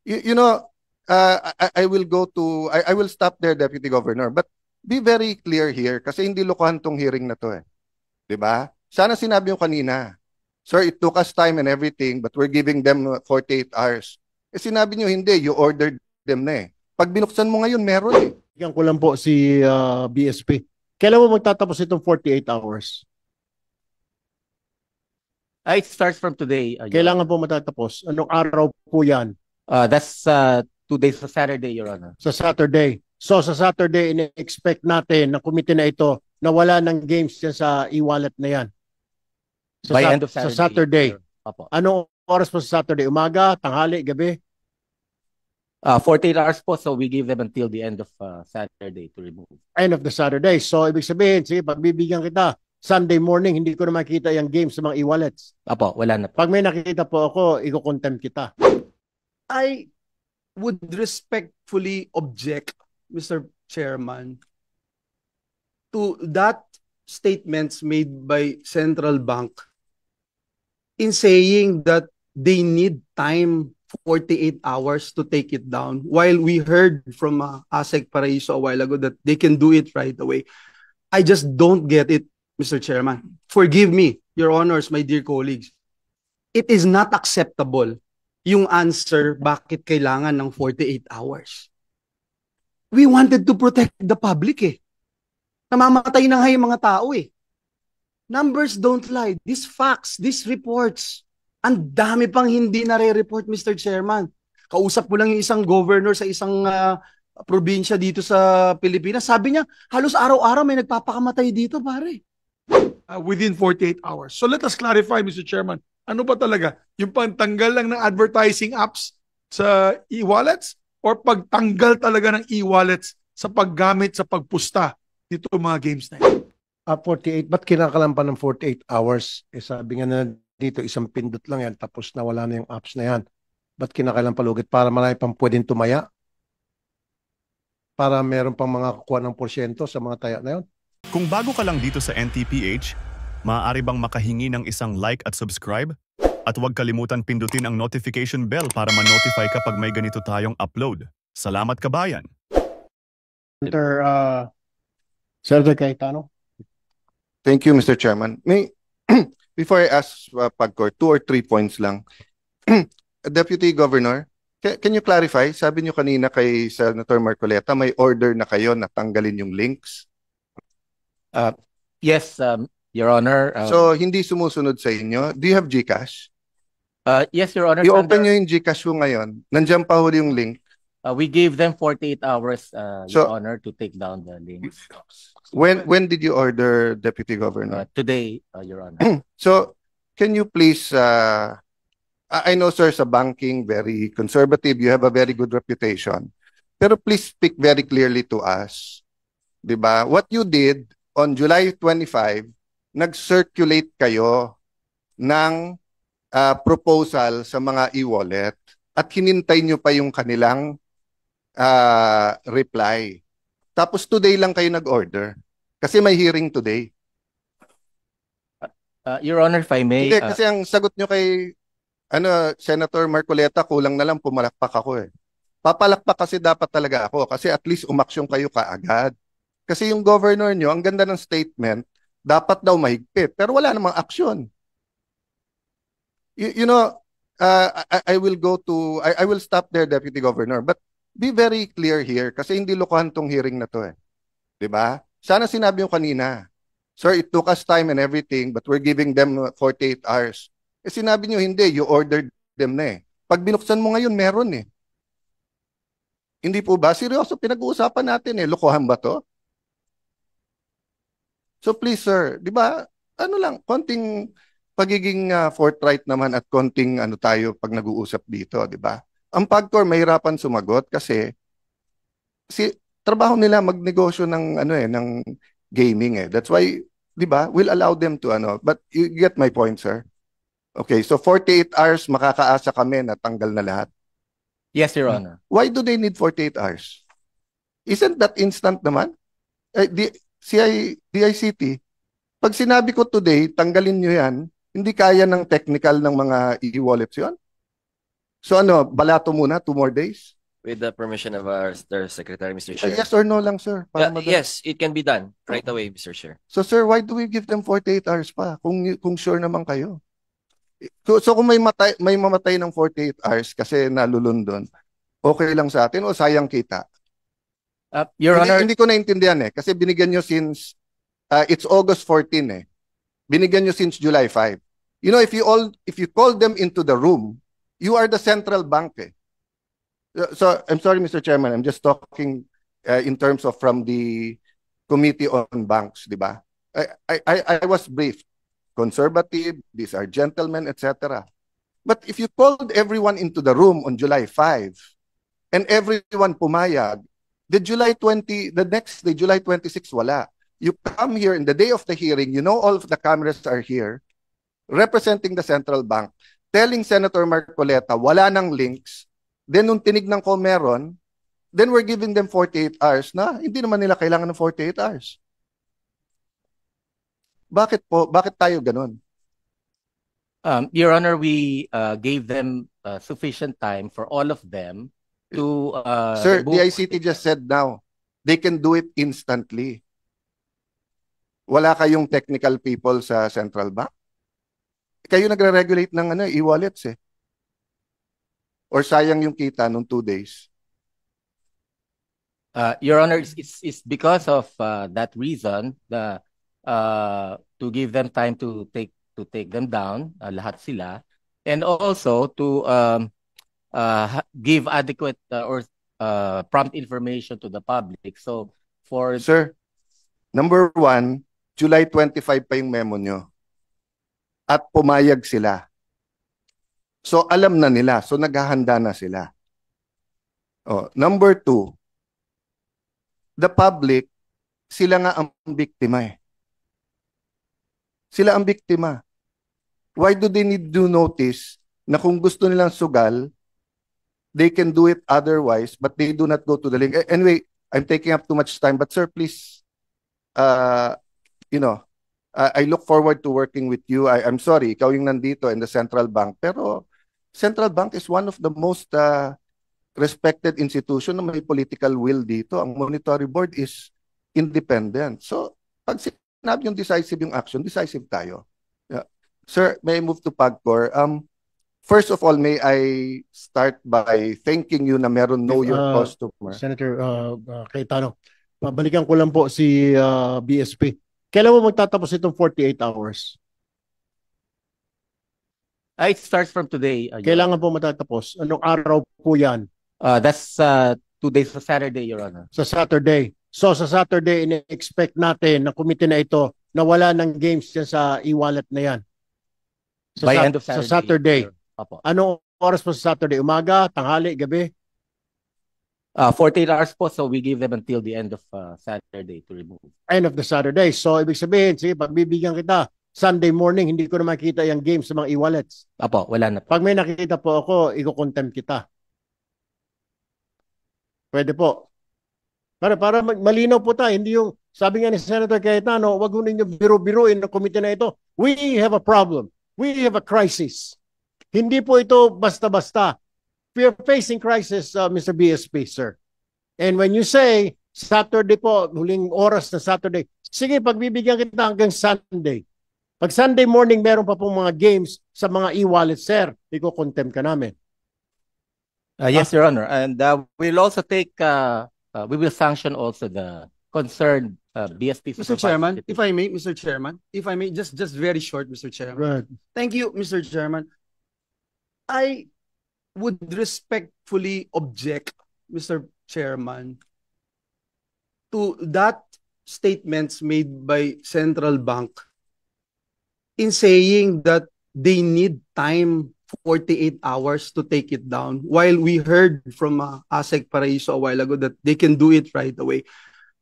You know, I will go to, I will stop there, Deputy Governor. But be very clear here kasi hindi lokohan tong hearing na to eh. Di ba? Sana sinabi mo kanina, sir, it took us time and everything, but we're giving them 48 hours. Eh sinabi nyo hindi, you ordered them na eh. Pag binuksan mo ngayon, meron eh. Bigyan ko lang po si BSP. Kailan mo magtatapos itong 48 hours? It starts from today. Kailangan po matatapos. Anong araw po yan? That's 2 days sa Saturday, Your Honor. Sa Saturday. So sa Saturday, in-expect natin na committee na ito na wala ng games yan sa e-wallet na yan. By end of Saturday. Sa Saturday. Opo. Anong oras po sa Saturday? Umaga, tanghali, gabi? 48 hours po, so we give them until the end of Saturday to remove. End of the Saturday. So ibig sabihin, sige, pagbibigyan kita, Sunday morning, hindi ko na makita yung games sa mga e-wallets. Opo, wala na po. Pag may nakikita po ako, i-contempt kita. I would respectfully object, Mr. Chairman, to that statements made by Central Bank in saying that they need time 48 hours to take it down, while we heard from ASEC Paraiso a while ago that they can do it right away. I just don't get it, Mr. Chairman. Forgive me, Your Honors, my dear colleagues. It is not acceptable yung answer bakit kailangan ng 48 hours. We wanted to protect the public eh. Namamatay na nga yung mga tao eh. Numbers don't lie. These facts, these reports, ang dami pang hindi nare-report, Mr. Chairman. Kausap ko lang yung isang governor sa isang probinsya dito sa Pilipinas. Sabi niya, halos araw-araw may nagpapakamatay dito, pare. Within 48 hours. So let us clarify, Mr. Chairman. Ano ba talaga? Yung pagtanggal lang ng advertising apps sa e-wallets or pagtanggal talaga ng e-wallets sa paggamit sa pagpusta nito mga games na yun? 48, ba't kinakalampan ng 48 hours? Eh sabi nga na dito, isang pindot lang yan, tapos na wala na yung apps na yan. Ba't kinakailang palugit? Para marami pang pwedeng tumaya? Para meron pang mga kukuha ng porsyento sa mga taya na yun? Kung bago ka lang dito sa NTPH, maaari bang makahingi ng isang like at subscribe? At huwag kalimutan pindutin ang notification bell para ma-notify kapag may ganito tayong upload. Salamat kabayan! Senator Cayetano? Thank you, Mr. Chairman. Before I ask Pagcor, 2 or 3 points lang. Deputy Governor, can you clarify? Sabi niyo kanina kay Senator Marcoleta, may order na kayo na tanggalin yung links? Yes, Your Honor. So, hindi sumusunod sa inyo. Do you have GCash? Yes, Your Honor. I-open nyo yung GCash mo ngayon. Nandiyan pa huli yung link. We gave them 48 hours, So- Your Honor, to take down the links. When did you order, Deputy Governor? Today, Your Honor. So, can you please, I know, sir, sa banking, very conservative, you have a very good reputation. Pero please speak very clearly to us. Diba? What you did on July 25, nag-circulate kayo ng proposal sa mga e-wallet at hinintay nyo pa yung kanilang reply. Tapos today lang kayo nag-order. Kasi may hearing today. Your Honor, if I may. Hindi, kasi ang sagot nyo kay Senator Marcoleta, kulang na lang pumalakpak ako eh. Papalakpak kasi dapat talaga ako kasi at least umaksyon kayo kaagad. Kasi yung governor nyo, ang ganda ng statement, dapat daw mahigpit. Pero wala namang aksyon. You know, I will go to, I will stop there, Deputy Governor. But be very clear here kasi hindi lokohan tong hearing na to eh. 'Di ba? Sana sinabi mo kanina, sir, it took us time and everything, but we're giving them 48 hours. Eh sinabi nyo hindi, you ordered them na eh. Pag binuksan mo ngayon, meron eh. Hindi po ba? Seryoso, pinag-uusapan natin eh. Lokohan ba to? So please, sir, di ba, ano lang, konting pagiging forthright naman at konting ano tayo pag nag-uusap dito, di ba? Ang Pagcor mahirapan sumagot kasi trabaho nila magnegosyo ng ano eh, ng gaming eh. That's why, di ba, we'll allow them to ano. But you get my point, sir. Okay, so 48 hours makakaasa kami na tanggal na lahat. Yes, Your Honor. Why do they need 48 hours? Isn't that instant naman? DICT, pag sinabi ko today, tanggalin nyo yan, hindi kaya ng technical ng mga e-wallets yun? So ano, balato muna, 2 more days? With the permission of our Secretary, Mr. Chair. Yes or no lang, sir? Para Yes, it can be done right away, Mr. Chair. So sir, why do we give them 48 hours pa kung sure naman kayo? So kung may mamatay ng 48 hours kasi nalulundon, okay lang sa atin o sayang kita? Your Honor, Hindi ko naintindihan kasi binigyan nyo since it's August 14 Binigyan nyo since July 5. You know, if you call them into the room, you are the central bank So I'm sorry, Mr. Chairman, I'm just talking in terms of from the Committee on Banks, di ba? I was briefed. Conservative, these are gentlemen, etc. But if you called everyone into the room on July 5 and everyone pumayag, the next day, July 26, wala. You come here in the day of the hearing, you know all of the cameras are here, representing the central bank, telling Senator Marcoleta, wala nang links. Then nung tinignan ko meron, then we're giving them 48 hours na hindi naman nila kailangan ng 48 hours. Bakit po? Bakit tayo ganun? Your Honor, we gave them sufficient time for all of them to Sir, remove- the ICT just said now, they can do it instantly. Wala kayong technical people sa central bank? Kayo nagre-regulate ng e-wallets Or sayang yung kita nung 2 days? Your Honor, it's because of that reason to give them time to take them down, lahat sila, and also to give adequate or prompt information to the public. So for Sir, number 1, July 25 pa yung memo nyo. At pumayag sila. So alam na nila. So naghahanda na sila. Number 2, the public, sila nga ang biktima Sila ang biktima. Why do they need to notice na kung gusto nilang sugal, they can do it otherwise, but they do not go to the link. Anyway, I'm taking up too much time, but sir, please, I look forward to working with you. I'm sorry, ikaw yung nandito in the central bank, pero central bank is one of the most respected institution na may political will dito. Ang monetary board is independent. So, pag sinabi yung decisive yung action, decisive tayo. Yeah. Sir, may I move to PAGCOR? First of all, may I start by thanking you na meron know your customer. Senator Cayetano, babalikan ko lang po si BSP. Kailan mo magtatapos itong 48 hours? it starts from today. Kailangan po matatapos. Anong araw po yan? That's 2 days sa Saturday, Your Honor. Sa Saturday. So sa Saturday, in-expect natin na committee na ito na wala ng games dyan sa e-wallet na yan. By end of Saturday. Sa Saturday. Opo. Anong oras po sa Saturday? Umaga, tanghali, gabi? 48 hours po, so we give them until the end of Saturday to remove. End of the Saturday. So ibig sabihin, sige, pagbibigyan kita, Sunday morning, hindi ko na makita yung games sa mga e-wallets. Apo, wala na po. Pag may nakikita po ako, i-contempt kita. Pwede po. Para malinaw po tayo, hindi yung, sabi nga ni Senator Cayetano, wag mo ninyo biro-biruin na komite na ito. We have a problem. We have a crisis. Hindi po ito basta-basta. We are facing crisis, Mr. BSP, sir. And when you say, Saturday po, huling oras na Saturday, sige, pagbibigyan kita hanggang Sunday. Pag Sunday morning, meron pa pong mga games sa mga e-wallet, sir, iko-contempt ka namin. Yes, Your Honor. And we'll also take, we will sanction also the concerned BSP. Mr. Chairman, if I may, Mr. Chairman, if I may, just very short, Mr. Chairman. Right. Thank you, Mr. Chairman. I would respectfully object, Mr. Chairman, to that statements made by Central Bank in saying that they need time 48 hours to take it down, while we heard from ASEC Paraiso a while ago that they can do it right away.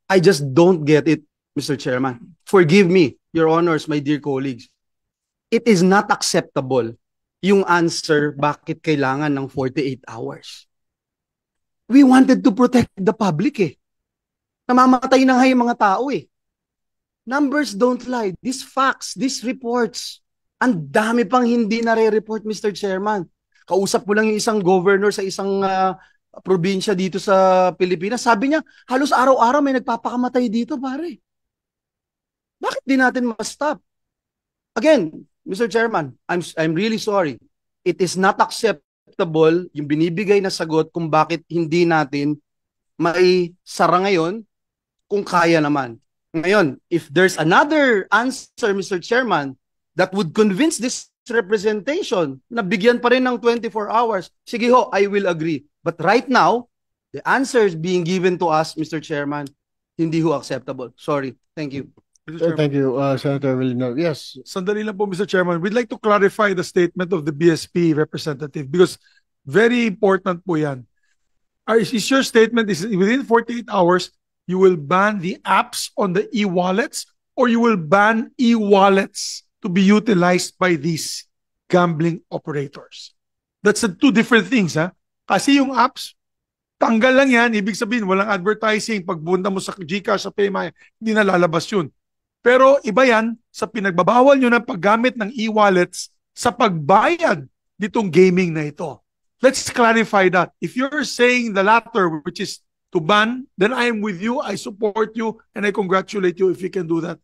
I just don't get it, Mr. Chairman. Forgive me, Your Honors, my dear colleagues. It is not acceptable yung answer bakit kailangan ng 48 hours. We wanted to protect the public Namamatay na nga yung mga tao Numbers don't lie. These facts, these reports, ang dami pang hindi nare-report, Mr. Chairman. Kausap ko lang yung isang governor sa isang probinsya dito sa Pilipinas. Sabi niya, halos araw-araw may nagpapakamatay dito, pare. Bakit di natin ma-stop? Again, Mr. Chairman, I'm really sorry. It is not acceptable yung binibigay na sagot kung bakit hindi natin mai sara ngayon kung kaya naman. Ngayon, if there's another answer, Mr. Chairman, that would convince this representation na bigyan pa rin ng 24 hours, sige ho, I will agree. But right now, the answers being given to us, Mr. Chairman, hindi ho acceptable. Sorry. Thank you. Mr. Chairman. Thank you, Senator Villanueva. Yes. Sandali lang po, Mr. Chairman. We'd like to clarify the statement of the BSP representative because very important po yan. Is your statement is within 48 hours, you will ban the apps on the e-wallets or you will ban e-wallets to be utilized by these gambling operators? That's two different things, ha? Kasi yung apps, tanggal lang yan. Ibig sabihin, walang advertising. Pag punta mo sa GCash, sa PayMaya, hindi na lalabas yun. Pero iba yan sa pinagbabawal nyo ng paggamit ng e-wallets sa pagbayad nitong gaming na ito. Let's clarify that. If you're saying the latter, which is to ban, then I am with you, I support you, and I congratulate you if you can do that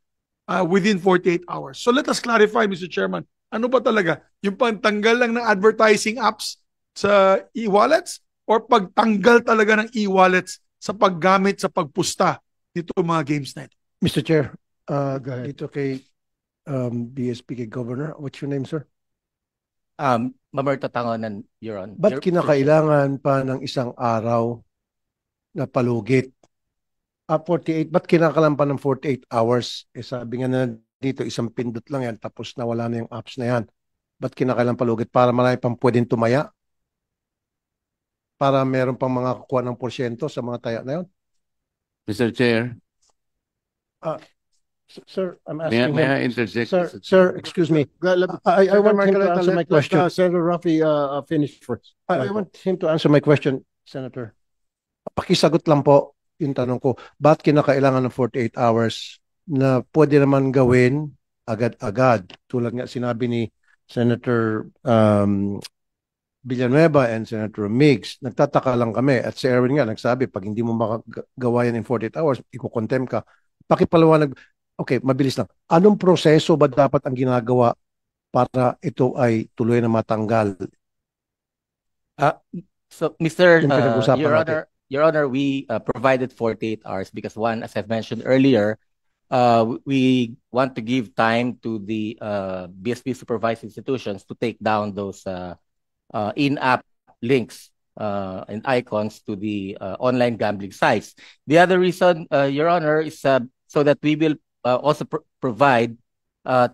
within 48 hours. So let us clarify, Mr. Chairman, ano ba talaga? Yung pagtanggal lang ng advertising apps sa e-wallets or pagtanggal talaga ng e-wallets sa paggamit sa pagpusta nito mga games na ito? Mr. Chair, Go ahead. dito kay BSP kay Governor. What's your name, sir? Mamerto Tangonan, Your Honor. Ba't kinakailangan pa ng isang araw na palugit? 48, ba't kinakailangan pa ng 48 hours? Eh sabi nga na dito, isang pindot lang yan, tapos nawala na yung apps na yan. Ba't kinakailangan palugit? Para marami pang pwedeng tumaya? Para meron pang mga kukuha ng porsyento sa mga taya na yun? Mr. Chair, Sir, I'm may asking I him. interject? Sir, excuse me. I want him to answer my question. Senator Rafi finish first. I want him to answer my question, Senator. Pakisagot lang po yung tanong ko. Ba't kinakailangan ng 48 hours na pwede naman gawin agad-agad? Tulad nga sinabi ni Senator Villanueva and Senator Migs, nagtataka lang kami. At si Erwin nga nagsabi, pag hindi mo makagawa yan in 48 hours, iko-contempt ka. Pakipaliwanag. Okay, mabilis lang. Anong proseso ba dapat ang ginagawa para ito ay tuloy na matanggal? So, Mr. Yung pinag-usapan Your natin. Honor, Your Honor, we provided 48 hours because one, as I've mentioned earlier, we want to give time to the BSP supervised institutions to take down those in-app links and icons to the online gambling sites. The other reason, Your Honor, is so that we will also provide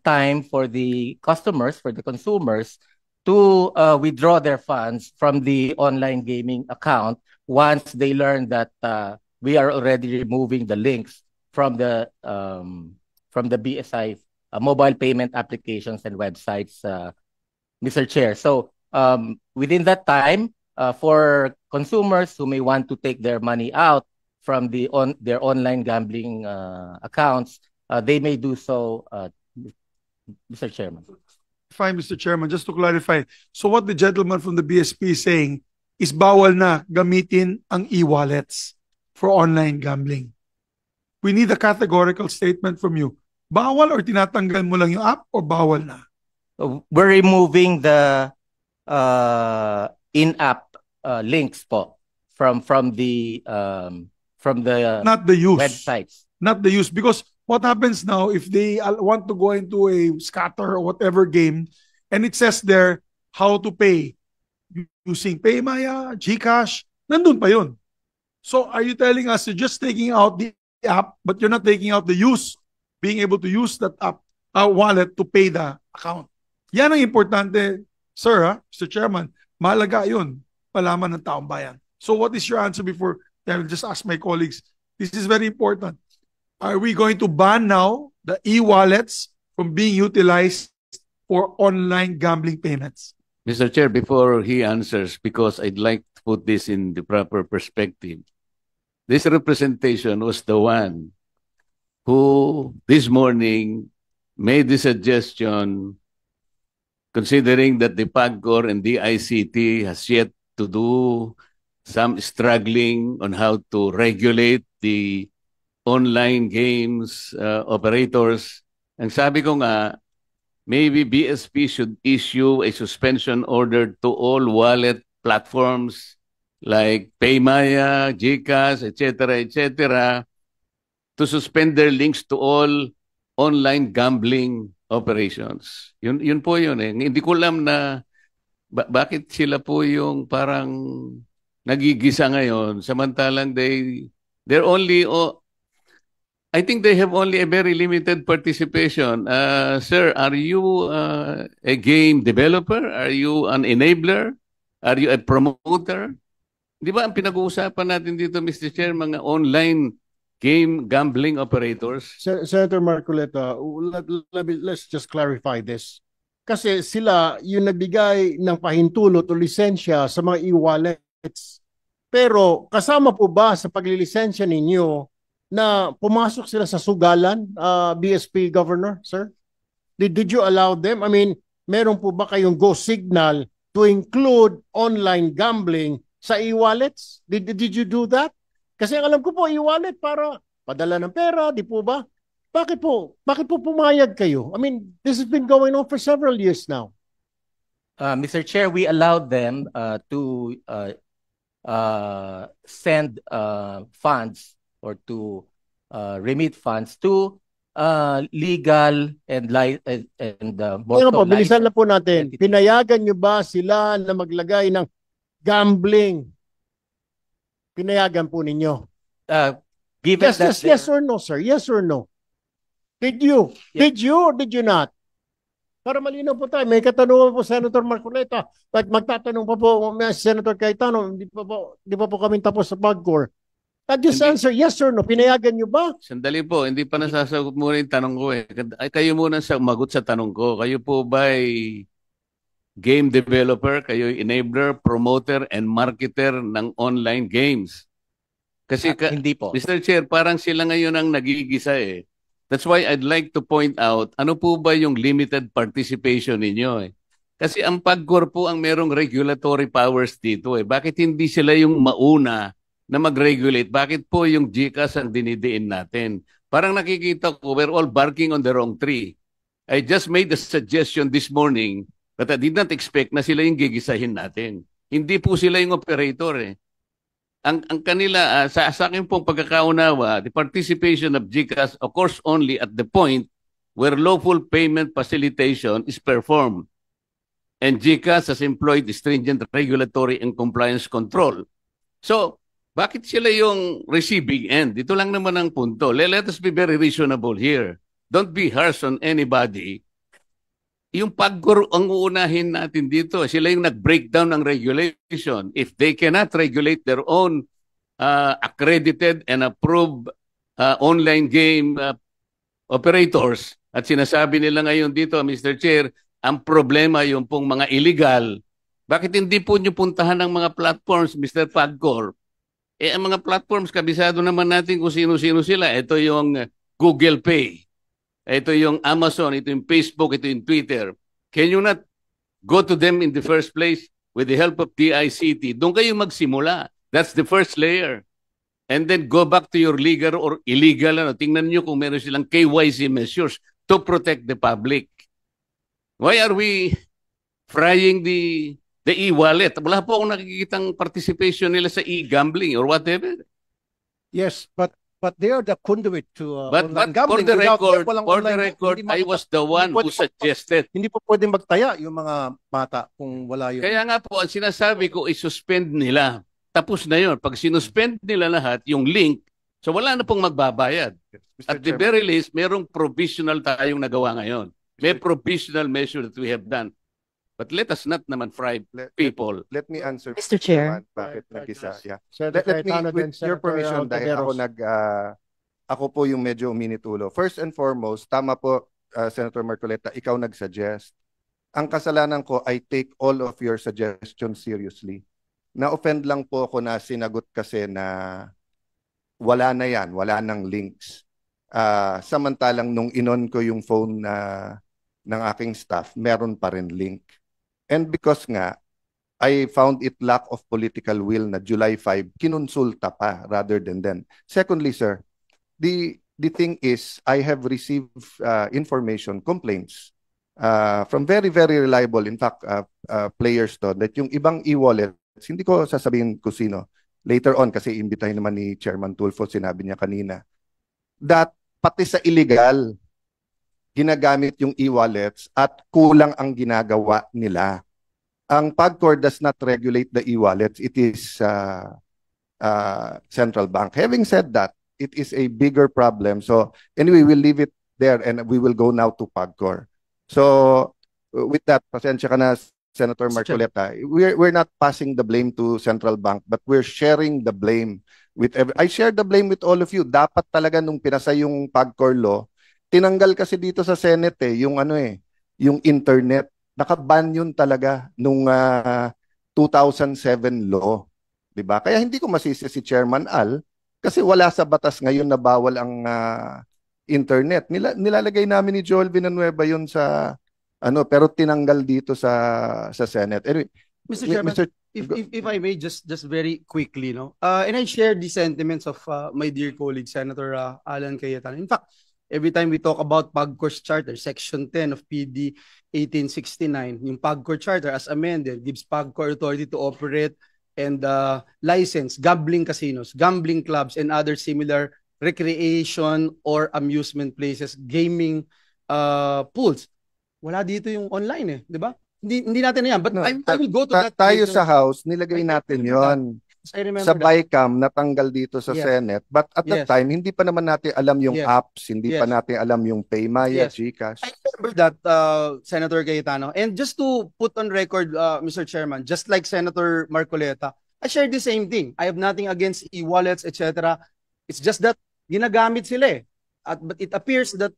time for the customers, for the consumers, to withdraw their funds from the online gaming account once they learn that we are already removing the links from the BSI mobile payment applications and websites, Mr. Chair. So within that time, for consumers who may want to take their money out from their online gambling accounts, they may do so, Mr. Chairman. Fine, Mr. Chairman, just to clarify. So what the gentleman from the BSP is saying is bawal na gamitin ang e-wallets for online gambling. We need a categorical statement from you. Bawal or tinatanggal mo lang yung app or bawal na? We're removing the in-app links po from the Not the use. websites. Not the use. Because what happens now if they want to go into a scatter or whatever game and it says there how to pay using PayMaya, GCash, nandun pa yun. So are you telling us you're just taking out the app but you're not taking out the use, being able to use that app, wallet to pay the account? Yan ang importante, sir, Mr. Chairman. Mahalaga yun, malaman ng taong bayan. So what is your answer before I will just ask my colleagues? This is very important. Are we going to ban now the e-wallets from being utilized for online gambling payments? Mr. Chair, before he answers, because I'd like to put this in the proper perspective, this representation was the one who this morning made the suggestion considering that the PAGCOR and the ICT has yet to do some struggling on how to regulate the online games operators. Ang sabi ko nga, maybe BSP should issue a suspension order to all wallet platforms like Paymaya, GCash, etc., to suspend their links to all online gambling operations. Yun po yun eh. Hindi ko alam na bakit sila po yung parang nagigisa ngayon samantalang they're only I think they have only a very limited participation. Sir, are you a game developer? Are you an enabler? Are you a promoter? Di ba ang pinag-uusapan natin dito, Mr. Chair, mga online game gambling operators? Senator Marcoleta, let's just clarify this. Kasi sila yung nagbigay ng pahintulot o lisensya sa mga e-wallets. Pero kasama po ba sa paglilisensya ninyo na pumasok sila sa sugalan, BSP Governor, sir? Did you allow them? I mean, meron po ba kayong go signal to include online gambling sa e-wallets? Did you do that? Kasi ang alam ko po, e-wallet para padala ng pera, di po ba? Bakit po pumayag kayo? I mean, this has been going on for several years now. Mr. Chair, we allowed them to send funds or to remit funds to legal and Ngayon po, bilisan na po natin. Pinayagan nyo ba sila na maglagay ng gambling? Pinayagan po ninyo? Yes or no, sir? Yes or no? Did you? Yes. Did you or did you not? Para malinaw po tayo. May katanungan po Senator Marcoleta. At magtatanong pa po Senator Cayetano, di pa po kami tapos sa PAGCOR. Just answer yes or no. Pinayagan nyo ba? Sandali po, hindi pa nasasagot muna yung tanong ko eh. Kayo muna magot sa tanong ko. Kayo po ba ay game developer? Kayo enabler, promoter, and marketer ng online games? Kasi hindi po. Mr. Chair, parang sila ngayon ang nagigisa eh. That's why I'd like to point out, ano po ba yung limited participation ninyo eh? Kasi ang PAGCOR po ang merong regulatory powers dito eh. Bakit hindi sila yung mauna na mag-regulate? Bakit po yung GCash ang dinidiin natin? Parang nakikita ko, we're all barking on the wrong tree. I just made a suggestion this morning but I did not expect na sila yung gigisahin natin. Hindi po sila yung operator eh. Ang kanila, sa akin pong pagkakaunawa, the participation of GCash occurs only at the point where lawful payment facilitation is performed. And GCash has employed stringent regulatory and compliance control. So, bakit sila yung receiving end? Ito lang naman ang punto. Let us be very reasonable here. Don't be harsh on anybody. Yung PAGCOR ang uunahin natin dito. Sila yung nag-breakdown ng regulation. If they cannot regulate their own accredited and approved online game operators, at sinasabi nila ngayon dito, Mr. Chair, ang problema yung pong mga illegal, bakit hindi po nyo puntahan ng mga platforms, Mr. PAGCOR? Eh, ang mga platforms, kabisado naman natin kung sino-sino sila. Ito yung Google Pay. Ito yung Amazon, ito yung Facebook, ito yung Twitter. Can you not go to them in the first place with the help of DICT? Doon kayo magsimula. That's the first layer. And then go back to your legal or illegal. Tingnan nyo kung meron silang KYC measures to protect the public. Why are we frying the e-wallet? Wala po akong nakikitang participation nila sa e-gambling or whatever. Yes, but they are the conduit to But online for gambling. the Without record, I was the one who suggested. Hindi po pwedeng magtaya yung mga bata kung wala yun. Kaya nga po, ang sinasabi ko, i-suspend nila. Tapos na yun. Pag sinuspend nila lahat, yung link, so wala na pong magbabayad. At the very least, merong provisional tayong nagawa ngayon. May provisional measure that we have done. But let us not naman fry people. Let me answer. Mr. Chair. Bakit nag-isa? Yeah. Senator Let me, Cayetano, then with your Senator permission, dahil Taveros. ako po yung medyo uminitulo. First and foremost, tama po, Senator Marcoleta, ikaw nag-suggest. Ang kasalanan ko, I take all of your suggestions seriously. Na-offend lang po ako na sinagot kasi na wala na yan, wala nang links. Samantalang nung inon ko yung phone na ng aking staff, meron pa rin link. And because nga, I found it lack of political will na July 5, kinonsulta pa rather than then. Secondly, sir, the thing is, I have received information, complaints from very, very reliable, in fact, players to, that yung ibang e-wallets, hindi ko sasabihin kung sino, later on, kasi imbitahin naman ni Chairman Tulfo, sinabi niya kanina, that pati sa illegal, ginagamit yung e-wallets at kulang ang ginagawa nila. Ang PAGCOR does not regulate the e-wallets. It is central bank. Having said that, it is a bigger problem. So anyway, we'll leave it there and we will go now to PAGCOR. So with that, pasensya ka na, Senator Marcoleta, we're not passing the blame to central bank, but we're sharing the blame with I share the blame with all of you. Dapat talaga nung pinasa yung PAGCOR law, tinanggal kasi dito sa Senate yung internet. Nakaban yun talaga nung 2007 law, 'di ba? Kaya hindi ko masisi si Chairman Al kasi wala sa batas ngayon na bawal ang internet. Nilalagay namin ni Joel Villanueva yun sa pero tinanggal dito sa Senate. Anyway, Mr. Chairman, if I may just very quickly, no. And I share the sentiments of my dear colleague Senator Alan Cayetano. In fact, every time we talk about PAGCOR's charter, Section 10 of PD 1869, yung PAGCOR charter as amended gives PAGCOR authority to operate and license gambling casinos, gambling clubs, and other similar recreation or amusement places, gaming pools. Wala dito yung online di ba? Hindi natin yan. But I will go to that. Tayo sa House, nilagay natin yon. Sa BICAM, natanggal dito sa Senate. But at that time, hindi pa naman natin alam yung apps, hindi pa natin alam yung Paymaya, GCash. I remember that, Senator Cayetano. And just to put on record, Mr. Chairman, just like Senator Marcoleta, I share the same thing. I have nothing against e-wallets, etc. It's just that ginagamit sila but it appears that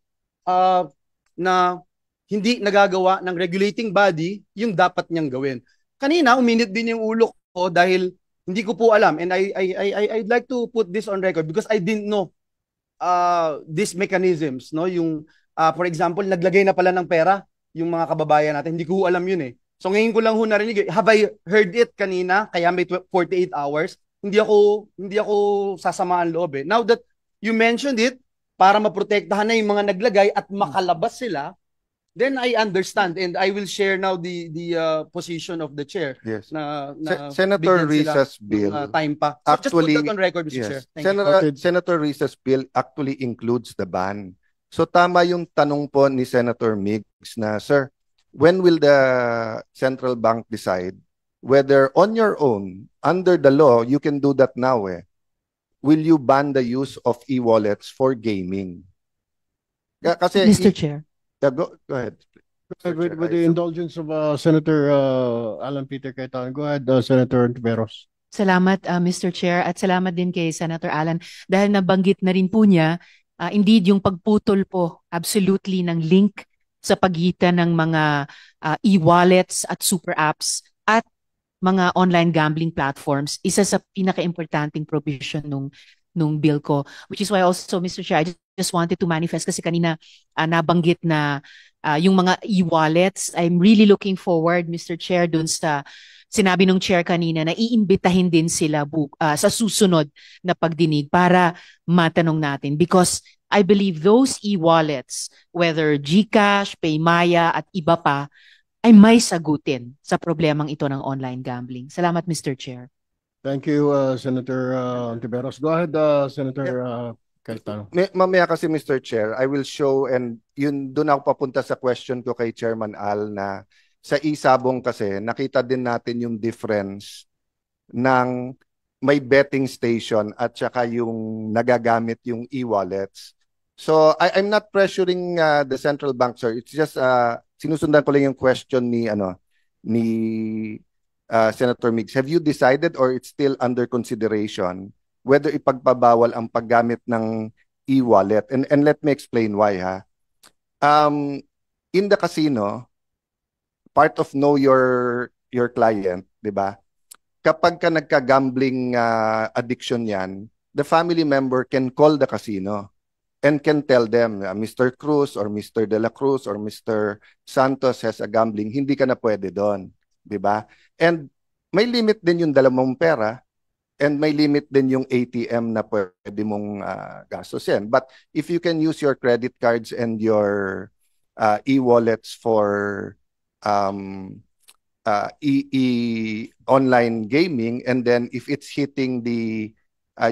na hindi nagagawa ng regulating body yung dapat niyang gawin. Kanina, uminit din yung ulo ko dahil hindi ko po alam, and I'd like to put this on record because I didn't know these mechanisms, no? Yung for example, naglagay na pala ng pera yung mga kababayan natin. Hindi ko alam yun So ngayon ko lang narinig. Have I heard it kanina? Kaya may 48 hours. Hindi ako sasamaan loob Now that you mentioned it, para maprotektahan na yung mga naglagay at makalabas sila, then I understand and I will share now the position of the chair. Yes. Na Senator Riza's bill time pa. So actually, just put that on record, Mr. Chair. Thank you. Senator Riza's bill actually includes the ban. So tama yung tanong po ni Senator Migs na, sir, when will the central bank decide whether on your own, under the law, you can do that now will you ban the use of e-wallets for gaming? Kasi Mr. Chair. Go ahead. With the indulgence of Senator Alan Peter Cayetano, go ahead, Senator Tiveros. Salamat, Mr. Chair, at salamat din kay Senator Alan dahil nabanggit na rin po niya, indeed, yung pagputol po absolutely ng link sa pagitan ng mga e-wallets at super apps at mga online gambling platforms, isa sa pinaka-importanting provision nung bill ko. Which is why also, Mr. Chair, I just wanted to manifest kasi kanina nabanggit na yung mga e-wallets. I'm really looking forward, Mr. Chair, dun sa sinabi ng chair kanina na iimbitahin din sila sa susunod na pagdinig para matanong natin. Because I believe those e-wallets, whether GCash, Paymaya at iba pa, ay may sagutin sa problemang ito ng online gambling. Salamat, Mr. Chair. Thank you, Senator Tiveros. Go ahead, Senator Cayetano. Mamaya kasi, Mr. Chair, I will show, and yun doon ako papunta sa question ko kay Chairman Al na sa isabong kasi nakita din natin yung difference ng may betting station at saka yung nagagamit yung e-wallets. So I'm not pressuring the central bank, sir. It's just sinusundan ko lang yung question ni Senator Migs. Have you decided or it's still under consideration whether ipagpabawal ang paggamit ng e-wallet? And let me explain why in the casino, part of know your client, 'di ba? Kapag ka nagka-gambling addiction 'yan, the family member can call the casino and can tell them, Mr. Cruz or Mr. De La Cruz or Mr. Santos has a gambling, hindi ka na pwede doon, di ba? And may limit din yung dala mong pera and may limit din yung ATM na pwede mong gastusin. But if you can use your credit cards and your e-wallets for online gaming, and then if it's hitting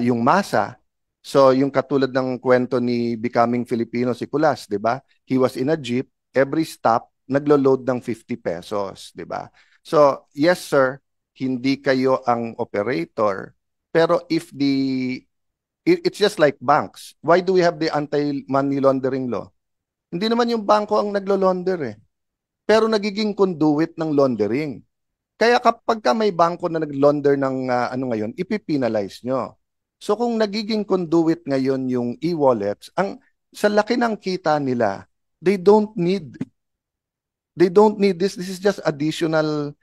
yung masa, so yung katulad ng kwento ni Becoming Filipino si Kulas, 'di ba? He was in a jeep, every stop naglo-load ng 50 pesos, 'di ba? So, yes sir, hindi kayo ang operator, pero if it's just like banks. Why do we have the anti-money laundering law? Hindi naman yung bangko ang naglo-launder pero nagiging conduit ng laundering. Kaya kapag may bangko na nag-launder ng ngayon, ipipinalize nyo. So kung nagiging conduit ngayon yung e-wallets, sa laki ng kita nila, they don't need this. This is just additional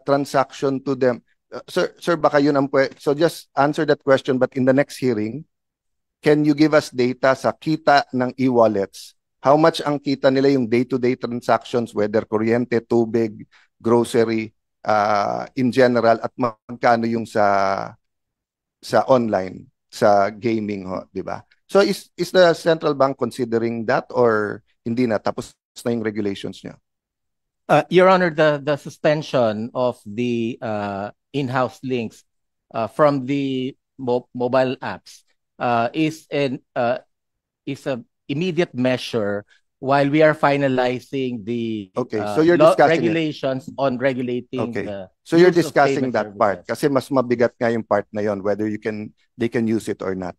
transaction to them. Sir, baka yun so just answer that question, but in the next hearing, can you give us data sa kita ng e-wallets? How much ang kita nila yung day-to-day transactions, whether kuryente, tubig, grocery, in general, at magkano yung sa online, sa gaming, di ba? So is the central bank considering that or hindi na? Tapos na yung regulations niya? Your Honor, the suspension of the in-house links from the mobile apps is an immediate measure while we are finalizing the so you're discussing regulations on regulating so you're use of discussing payment that part services. kasi mas mabigat nga yung part na yon, whether they can use it or not.